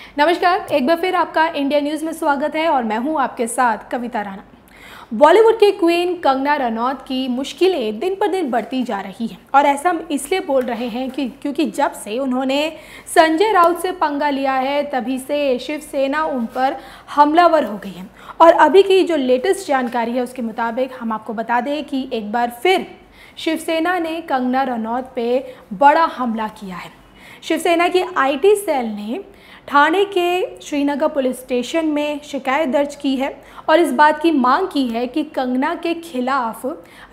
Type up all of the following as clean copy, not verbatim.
नमस्कार, एक बार फिर आपका इंडिया न्यूज़ में स्वागत है और मैं हूं आपके साथ कविता राणा। बॉलीवुड की क्वीन कंगना रनौत की मुश्किलें दिन पर दिन बढ़ती जा रही हैं और ऐसा हम इसलिए बोल रहे हैं क्योंकि जब से उन्होंने संजय राउत से पंगा लिया है तभी से शिवसेना उन पर हमलावर हो गई है। और अभी की जो लेटेस्ट जानकारी है उसके मुताबिक हम आपको बता दें कि एक बार फिर शिवसेना ने कंगना रनौत पे बड़ा हमला किया है। शिवसेना की आईटी सेल ने ठाणे के श्रीनगर पुलिस स्टेशन में शिकायत दर्ज की है और इस बात की मांग की है कि कंगना के खिलाफ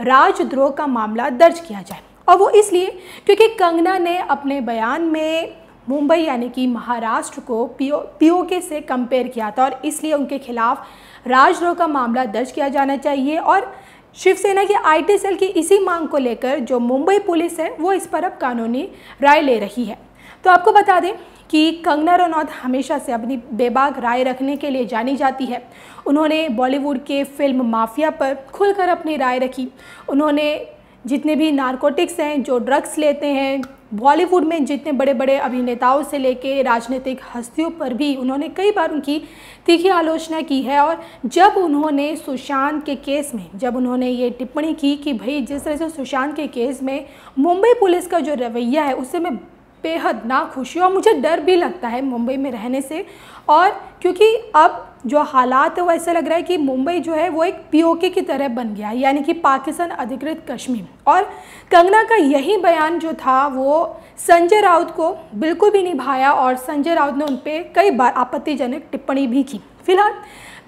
राजद्रोह का मामला दर्ज किया जाए। और वो इसलिए क्योंकि कंगना ने अपने बयान में मुंबई यानी कि महाराष्ट्र को पीओके से कंपेयर किया था और इसलिए उनके खिलाफ राजद्रोह का मामला दर्ज किया जाना चाहिए। और शिवसेना की आईटी सेल की इसी मांग को लेकर जो मुंबई पुलिस है वो इस पर अब कानूनी राय ले रही है। तो आपको बता दें कि कंगना रनौत हमेशा से अपनी बेबाक राय रखने के लिए जानी जाती है। उन्होंने बॉलीवुड के फिल्म माफिया पर खुलकर अपनी राय रखी। उन्होंने जितने भी नारकोटिक्स हैं, जो ड्रग्स लेते हैं, बॉलीवुड में जितने बड़े बड़े अभिनेताओं से लेके राजनीतिक हस्तियों पर भी उन्होंने कई बार उनकी तीखी आलोचना की है। और जब उन्होंने सुशांत के केस में जब उन्होंने ये टिप्पणी की कि भाई जिस तरह से सुशांत के केस में मुंबई पुलिस का जो रवैया है उससे मैं बेहद नाखुश हूँ और मुझे डर भी लगता है मुंबई में रहने से। और क्योंकि अब जो हालात है वो ऐसा लग रहा है कि मुंबई जो है वो एक पीओके की तरह बन गया है, यानी कि पाकिस्तान अधिकृत कश्मीर। और कंगना का यही बयान जो था वो संजय राउत को बिल्कुल भी नहीं भाया और संजय राउत ने उन पर कई बार आपत्तिजनक टिप्पणी भी की। फिलहाल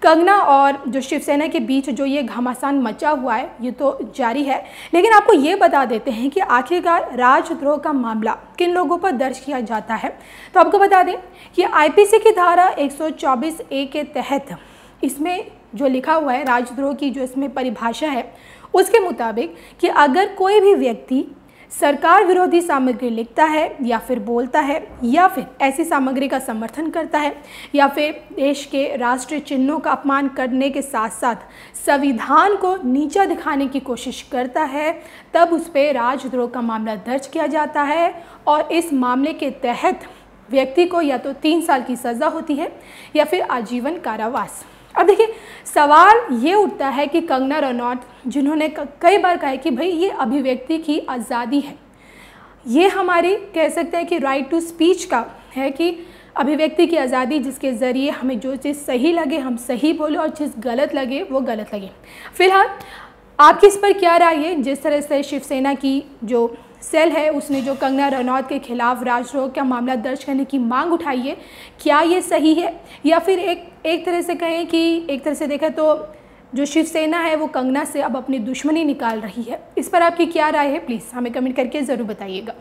कंगना और जो शिवसेना के बीच जो ये घमासान मचा हुआ है ये तो जारी है, लेकिन आपको ये बता देते हैं कि आखिरकार राजद्रोह का मामला किन लोगों पर दर्ज किया जाता है। तो आपको बता दें कि आईपीसी की धारा 124A के तहत इसमें जो लिखा हुआ है राजद्रोह की जो इसमें परिभाषा है उसके मुताबिक कि अगर कोई भी व्यक्ति सरकार विरोधी सामग्री लिखता है या फिर बोलता है या फिर ऐसी सामग्री का समर्थन करता है या फिर देश के राष्ट्रीय चिन्हों का अपमान करने के साथ साथ संविधान को नीचा दिखाने की कोशिश करता है तब उस पर राजद्रोह का मामला दर्ज किया जाता है। और इस मामले के तहत व्यक्ति को या तो 3 साल की सज़ा होती है या फिर आजीवन कारावास। अब देखिए सवाल ये उठता है कि कंगना रनौत जिन्होंने कई बार कहा है कि भाई ये अभिव्यक्ति की आज़ादी है, ये हमारी कह सकते हैं कि राइट टू स्पीच का है कि अभिव्यक्ति की आज़ादी जिसके ज़रिए हमें जो चीज़ सही लगे हम सही बोले और चीज़ गलत लगे वो गलत लगे। फिलहाल आपकी इस पर क्या राय है? जिस तरह से शिवसेना की जो सेल है उसने जो कंगना रनौत के खिलाफ राजद्रोह का मामला दर्ज करने की मांग उठाई है, क्या ये सही है या फिर एक तरह से कहें कि एक तरह से देखें तो जो शिवसेना है वो कंगना से अब अपनी दुश्मनी निकाल रही है? इस पर आपकी क्या राय है? प्लीज़ हमें कमेंट करके ज़रूर बताइएगा।